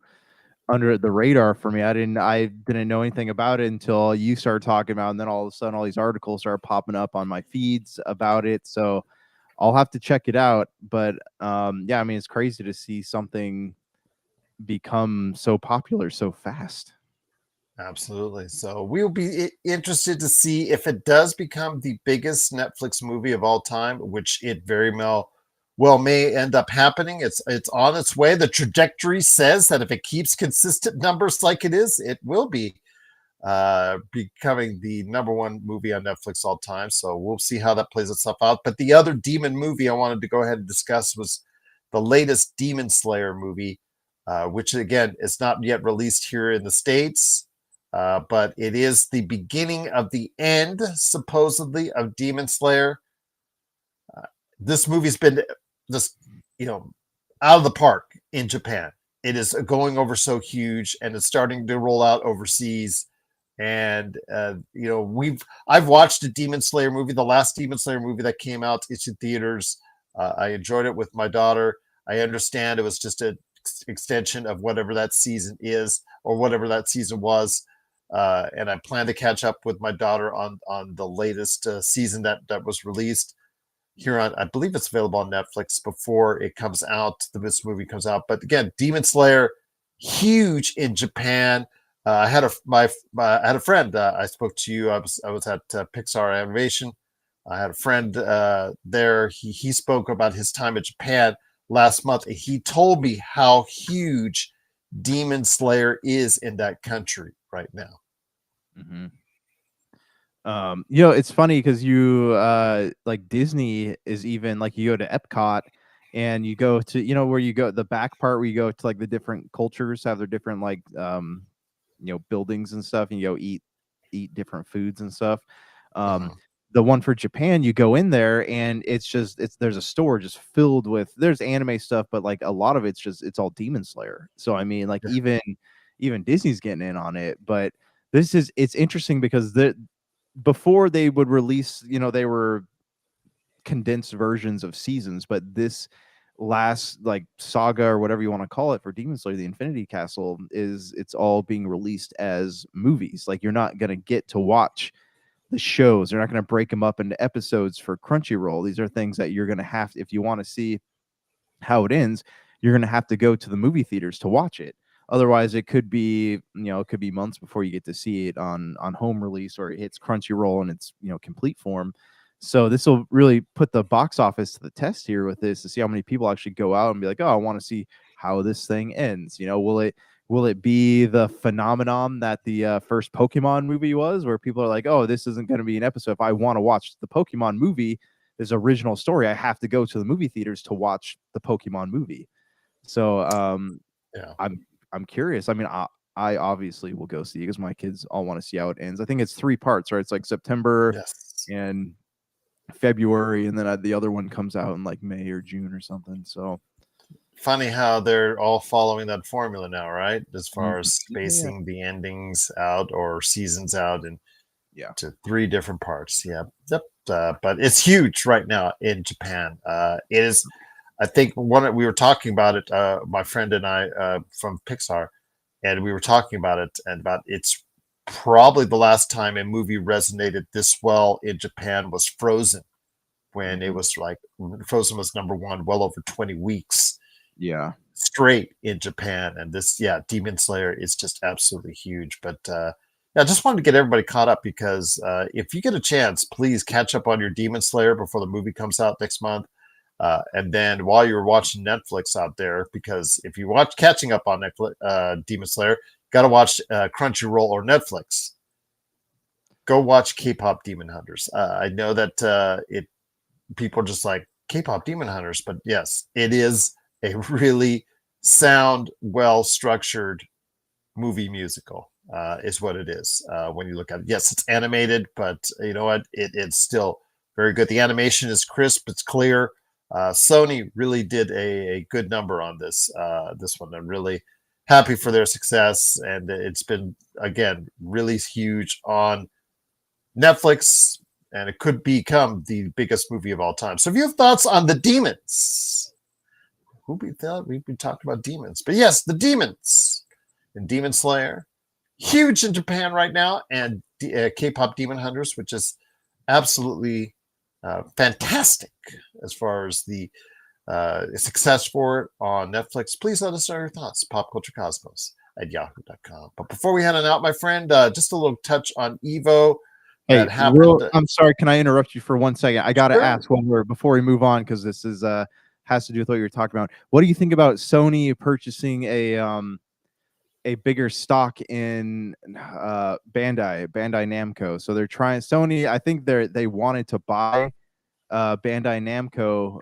under the radar for me. I didn't know anything about it until you started talking about it, and then all of a sudden all these articles started popping up on my feeds about it. So I'll have to check it out. But yeah, I mean, it's crazy to see something become so popular so fast. Absolutely. So we'll be interested to see if it does become the biggest Netflix movie of all time, which it very well may end up happening. It's on its way. The trajectory says that if it keeps consistent numbers like it is, it will be becoming the number 1 movie on Netflix all time. So we'll see how that plays itself out. But the other demon movie I wanted to go ahead and discuss was the latest Demon Slayer movie, which again is not yet released here in the States. But it is the beginning of the end, supposedly, of Demon Slayer. This movie's been just, out of the park in Japan. It is going over so huge, and it's starting to roll out overseas. And I've watched a Demon Slayer movie, the last Demon Slayer movie that came out. It's in theaters. I enjoyed it with my daughter. I understand it was just an extension of whatever that season is, or whatever that season was. And I plan to catch up with my daughter on the latest season that was released here on, I believe it's available on Netflix before it comes out, this movie comes out. But again, Demon Slayer, huge in Japan. I had a friend. I spoke to you. I was at Pixar Animation. I had a friend there. He spoke about his time in Japan last month. And he told me how huge Demon Slayer is in that country right now. Mm-hmm. It's funny because you like Disney is even like you go to Epcot and you go to where you go the back part where you go to like the different cultures have their different like buildings and stuff, and you go eat different foods and stuff. The one for Japan, you go in there and there's a store just filled with there's anime stuff, but like a lot of it's all Demon Slayer. So I mean, like even Disney's getting in on it, but it's interesting because before they would release, they were condensed versions of seasons, but this last like saga or whatever you want to call it for Demon Slayer, the Infinity Castle, it's all being released as movies. Like you're not gonna get to watch the shows. They're not gonna break them up into episodes for Crunchyroll. These are things that you're gonna have, if you want to see how it ends, you're gonna have to go to the movie theaters to watch it. Otherwise, it could be, it could be months before you get to see it on home release, or it hits Crunchyroll in its complete form. So this will really put the box office to the test here with this, to see how many people actually go out and be like, oh, I want to see how this thing ends. Will it be the phenomenon that the first Pokemon movie was, where people are like, oh, this isn't going to be an episode. If I want to watch the Pokemon movie, this original story, I have to go to the movie theaters to watch the Pokemon movie. So Yeah. I'm curious. I mean, I obviously will go see because my kids all want to see how it ends. I think it's 3 parts, right? It's like September and February, and then the other one comes out in like May or June or something. So funny how they're all following that formula now, right? As far as spacing the endings out or seasons out and to 3 different parts. Yep. But it's huge right now in Japan. It is, I think we were talking about it, my friend and I from Pixar, and we were talking about it, and about it's probably the last time a movie resonated this well in Japan was Frozen, when it was like Frozen was #1 well over 20 weeks straight in Japan. And this Demon Slayer is just absolutely huge. But I just wanted to get everybody caught up, because if you get a chance, please catch up on your Demon Slayer before the movie comes out next month. And then while you're watching Netflix out there, because if you watch catching up on Netflix, Demon Slayer, got to watch Crunchyroll or Netflix. Go watch K-pop Demon Hunters. I know that people are just like, K-pop Demon Hunters, but yes, it is a really sound, well-structured movie musical. Is what it is when you look at it. Yes, it's animated, but you know what? It's still very good. The animation is crisp. It's clear. Sony really did a good number on this one. I'm really happy for their success, and it's been, again, really huge on Netflix, and it could become the biggest movie of all time. So if you have thoughts on the demons, who we thought we'd be talking about demons, but yes, the demons in Demon Slayer, huge in Japan right now, and K-pop Demon Hunters, which is absolutely fantastic as far as the success for it on Netflix. Please let us know your thoughts. popculturecosmos@yahoo.com. But before we head on out, my friend, just a little touch on Evo. Hey, I'm sorry. Can I interrupt you for 1 second? I got to ask before we move on, because this is has to do with what you were talking about. What do you think about Sony purchasing a bigger stock in Bandai Namco? So they're trying. Sony, I think they wanted to buy Bandai Namco,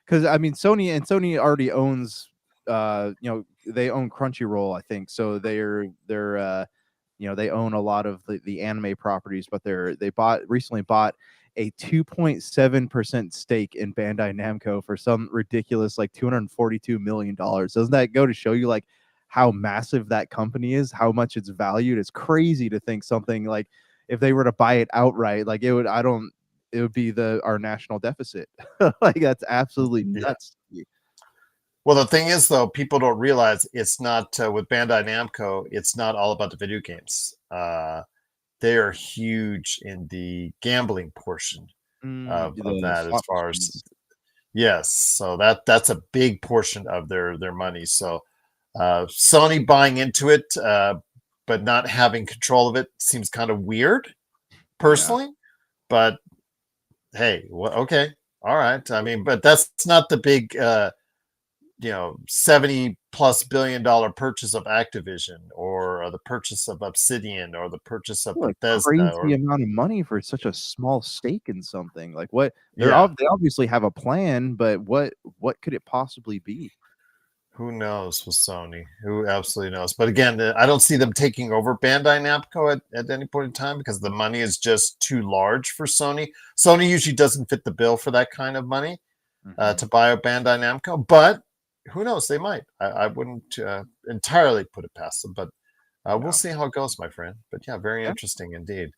because I mean Sony already owns they own Crunchyroll, I think. So they're they own a lot of the anime properties, but they recently bought a 2.7% stake in Bandai Namco for some ridiculous like $242 million. Doesn't that go to show you like how massive that company is, how much it's valued? It's crazy to think something like, if they were to buy it outright, like it would be our national deficit. Like that's absolutely nuts. Well, the thing is, though, people don't realize it's not with Bandai Namco. It's not all about the video games. They are huge in the gambling portion of that, as far as so that's a big portion of their money. So Sony buying into it, but not having control of it seems kind of weird, personally. But hey, okay, all right. I mean, but that's not the big $70+ billion purchase of Activision, or the purchase of Obsidian, or the purchase of Bethesda. Crazy amount of money for such a small stake in something. Like what? They obviously have a plan, but what could it possibly be? Who knows with Sony? Who absolutely knows? But again, I don't see them taking over Bandai Namco at any point in time, because the money is just too large for Sony. Sony usually doesn't fit the bill for that kind of money to buy a Bandai Namco, but who knows? They might. I wouldn't entirely put it past them, but We'll see how it goes, my friend. But yeah, very interesting indeed.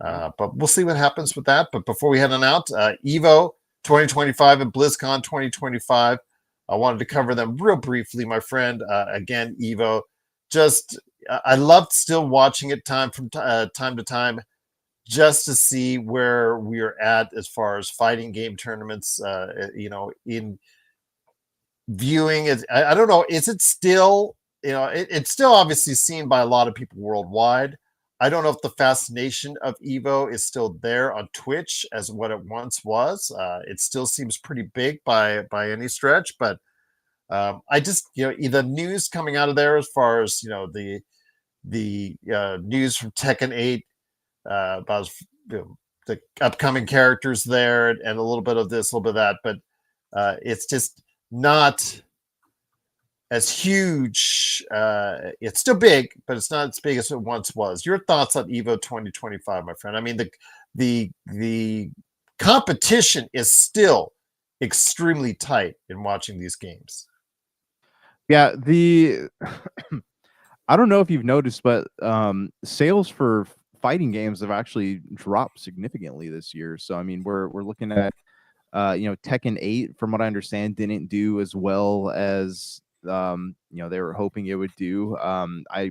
But we'll see what happens with that. But before we head on out, Evo 2025 and BlizzCon 2025. I wanted to cover them real briefly, my friend. Again, Evo, just I loved still watching it time to time, just to see where we are at as far as fighting game tournaments. In viewing it, I don't know, is it still, it's still obviously seen by a lot of people worldwide. I don't know if the fascination of Evo is still there on Twitch as what it once was. It still seems pretty big by any stretch, but I just, the news coming out of there as far as, the news from Tekken 8 about the upcoming characters there, and a little bit of this, a little bit of that, but it's just not as huge. It's still big, but it's not as big as it once was. Your thoughts on Evo 2025, my friend? I mean, the competition is still extremely tight in watching these games. Yeah, I don't know if you've noticed, but sales for fighting games have actually dropped significantly this year. So I mean, we're looking at Tekken 8, from what I understand, didn't do as well as they were hoping it would do.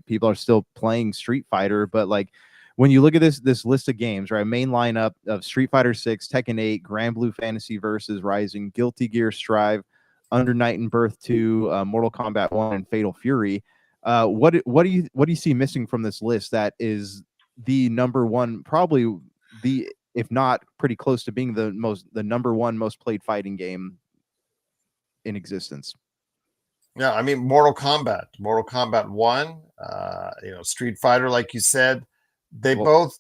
People are still playing Street Fighter, but like when you look at this list of games, right, main lineup of Street Fighter 6, Tekken 8, Grand Blue Fantasy Versus Rising, Guilty Gear Strive, Under Night and Birth 2, Mortal Kombat 1, and Fatal Fury. What do you see missing from this list that is the number one, probably the, if not pretty close to being the number one most played fighting game in existence? Yeah, I mean, Mortal Kombat 1, Street Fighter, like you said, they both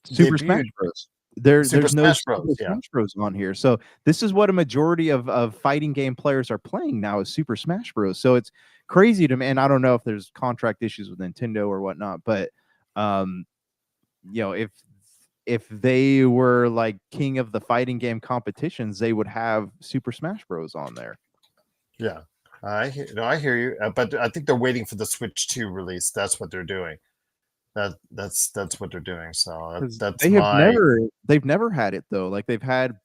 Super Smash Bros. There's no Smash Bros, Smash Bros on here. So this is what a majority of fighting game players are playing now, is Super Smash Bros. So it's crazy to me, and I don't know if there's contract issues with Nintendo or whatnot, but if they were like king of the fighting game competitions, they would have Super Smash Bros on there. Yeah, I hear you, but I think they're waiting for the Switch 2 release. That's what they're doing. That's what they're doing. So they've never had it though. Like they've had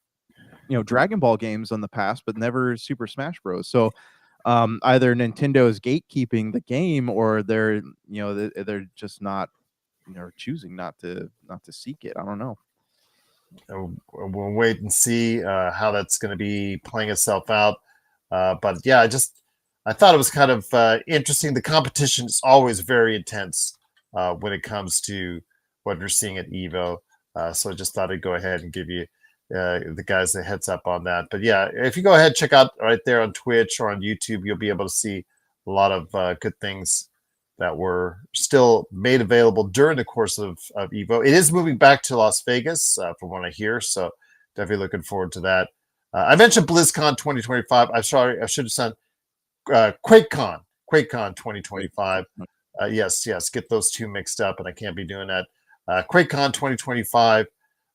Dragon Ball games on the past, but never Super Smash Bros. So either Nintendo is gatekeeping the game, or they're just not choosing not to seek it. I don't know. We'll wait and see how that's going to be playing itself out. But yeah, I thought it was kind of interesting. The competition is always very intense when it comes to what we're seeing at Evo. So I just thought I'd go ahead and give you the guys a heads up on that. But yeah, if you go ahead, check out right there on Twitch or on YouTube, you'll be able to see a lot of good things that were still made available during the course of Evo. It is moving back to Las Vegas, from what I hear. So definitely looking forward to that. I mentioned BlizzCon 2025. I'm sorry, I should have said QuakeCon 2025. Yes, get those two mixed up, and I can't be doing that. QuakeCon 2025.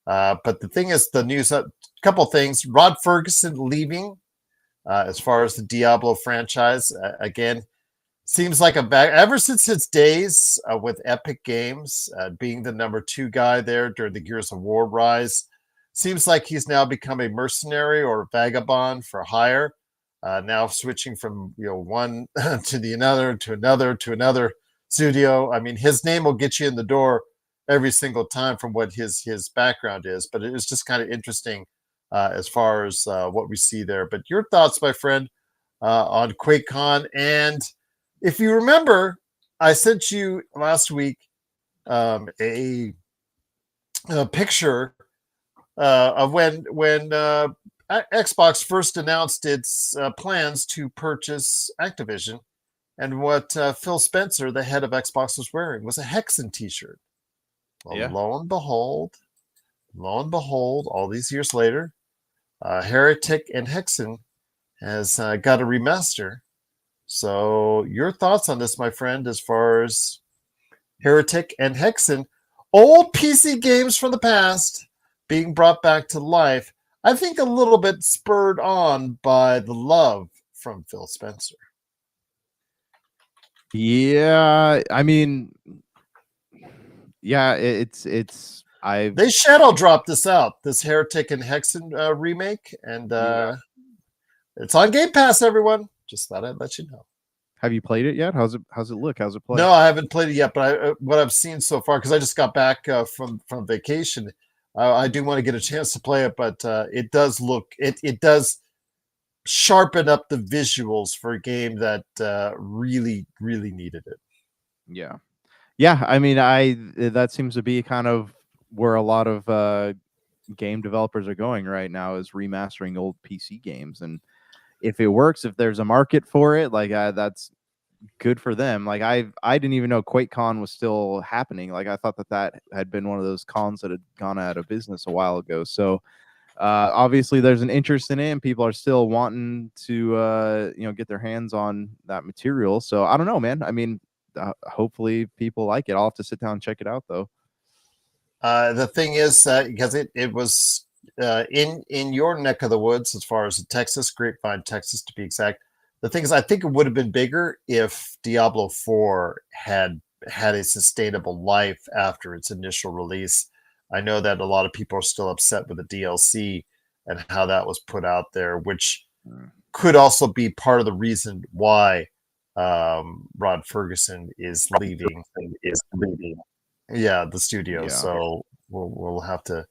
But the thing is, the news, a couple things. Rod Ferguson leaving as far as the Diablo franchise. Again, seems like ever since his days with Epic Games, being the number 2 guy there during the Gears of War rise, seems like he's now become a mercenary or a vagabond for hire. Now switching from one to the another to another studio. I mean, his name will get you in the door every single time from what his background is. But it was just kind of interesting as far as what we see there. But your thoughts, my friend, on QuakeCon. And if you remember, I sent you last week a picture of when Xbox first announced its plans to purchase Activision, and what Phil Spencer, the head of Xbox, was wearing was a Hexen t-shirt. Well, Yeah. lo and behold, all these years later, Heretic and Hexen has got a remaster. So your thoughts on this, my friend, as far as Heretic and Hexen, old PC games from the past being brought back to life, I think a little bit spurred on by the love from Phil Spencer. Yeah, I mean, yeah, They shadow dropped this out, this Heretic and Hexen remake, and it's on Game Pass. Everyone, just thought I'd let you know. Have you played it yet? How's it look? How's it play? No, I haven't played it yet, but what I've seen so far, because I just got back from vacation, I do want to get a chance to play it. But it does look it does sharpen up the visuals for a game that really needed it. Yeah. I mean, that seems to be kind of where a lot of game developers are going right now, is remastering old PC games. And if it works, if there's a market for it, like that's good for them. Like I didn't even know QuakeCon was still happening. Like I thought that had been one of those cons that had gone out of business a while ago. So obviously there's an interest in it, and people are still wanting to get their hands on that material. So I don't know, man. I mean, hopefully people like it. I'll have to sit down and check it out though. The thing is, because it was in your neck of the woods, as far as Texas, Grapevine, Texas, to be exact. The thing is, I think it would have been bigger if Diablo 4 had a sustainable life after its initial release. I know that a lot of people are still upset with the DLC and how that was put out there, which could also be part of the reason why Rod Ferguson is leaving. Yeah, the studio. Yeah. So we'll have to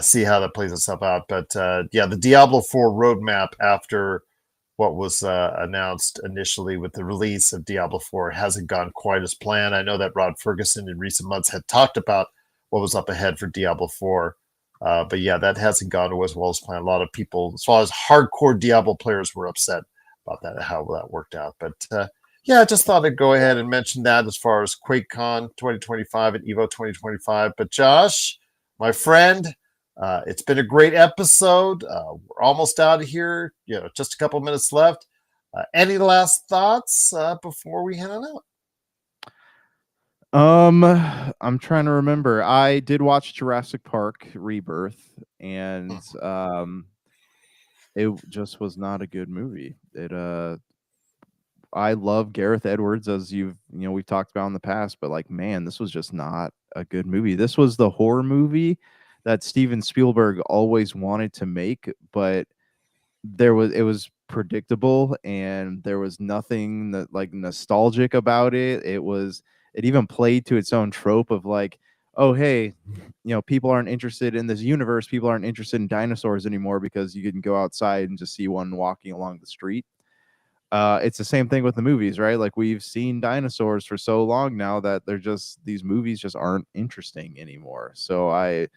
see how that plays itself out. But the Diablo 4 roadmap after what was announced initially with the release of Diablo 4 hasn't gone quite as planned. I know that Rod Ferguson in recent months had talked about what was up ahead for Diablo 4. But yeah, that hasn't gone as well as planned. A lot of people, as far as hardcore Diablo players, were upset about that, how that worked out. But I just thought I'd go ahead and mention that as far as QuakeCon 2025 and EVO 2025. But Josh, my friend, it's been a great episode. We're almost out of here. Just a couple minutes left. Any last thoughts before we head on out? I'm trying to remember. I did watch Jurassic Park Rebirth, and it just was not a good movie. I love Gareth Edwards, as we've talked about in the past, but like, man, this was just not a good movie. This was the horror movie that Steven Spielberg always wanted to make, but it was predictable, and there was nothing that like nostalgic about it. It even played to its own trope of like, oh hey, people aren't interested in this universe, people aren't interested in dinosaurs anymore because you can go outside and just see one walking along the street. It's the same thing with the movies, right? Like, we've seen dinosaurs for so long now that these movies just aren't interesting anymore. So I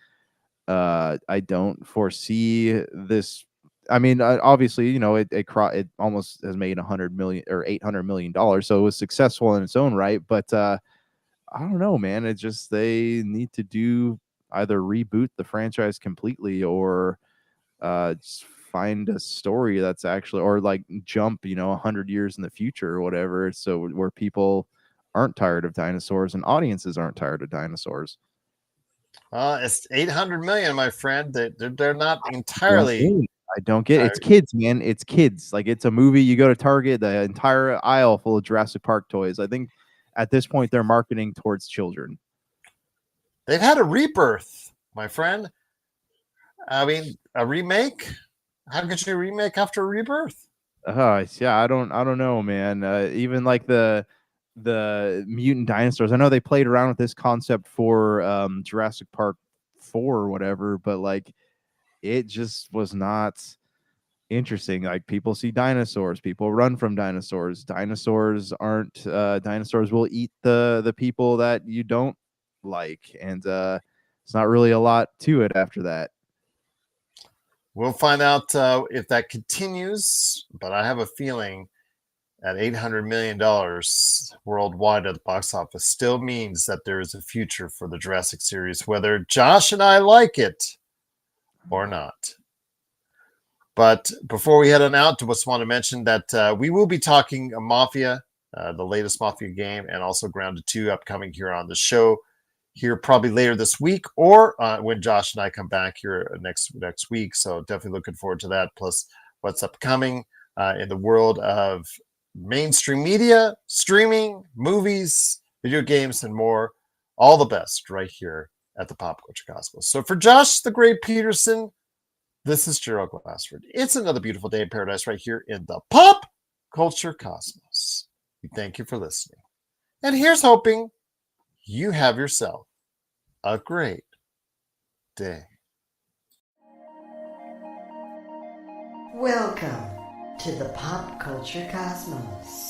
don't foresee this. I mean, obviously, it almost has made $100 million or $800 million, so it was successful in its own right. But I don't know, man. It's just, they need to either reboot the franchise completely, or just find a story that's actually, or like jump 100 years in the future or whatever, so where people aren't tired of dinosaurs and audiences aren't tired of dinosaurs. It's 800 million, my friend. They're not entirely. I don't get it. It's kids, man. It's kids. Like, it's a movie. You go to Target, the entire aisle full of Jurassic Park toys. I think at this point they're marketing towards children. They've had a rebirth, my friend. I mean, a remake. How could you remake after a rebirth? Yeah, I don't know, man. Even like the mutant dinosaurs. I know they played around with this concept for Jurassic Park 4 or whatever, but like, it just was not interesting. Like, people see dinosaurs, people run from dinosaurs. Dinosaurs will eat the people that you don't like, and it's not really a lot to it after that. We'll find out if that continues, but I have a feeling at $800 million worldwide at the box office still means that there is a future for the Jurassic series, whether Josh and I like it or not. But before we head on out, I just want to mention that we will be talking Mafia, the latest Mafia game, and also Grounded 2 upcoming here on the show here probably later this week, or when Josh and I come back here next week. So definitely looking forward to that, plus what's upcoming in the world of mainstream media, streaming, movies, video games, and more. all the best right here at the Pop Culture Cosmos. So for Josh the Great Peterson, this is Gerald Glassford. It's another beautiful day in paradise right here in the Pop Culture Cosmos. We thank you for listening. And here's hoping you have yourself a great day. Welcome to the Pop Culture Cosmos.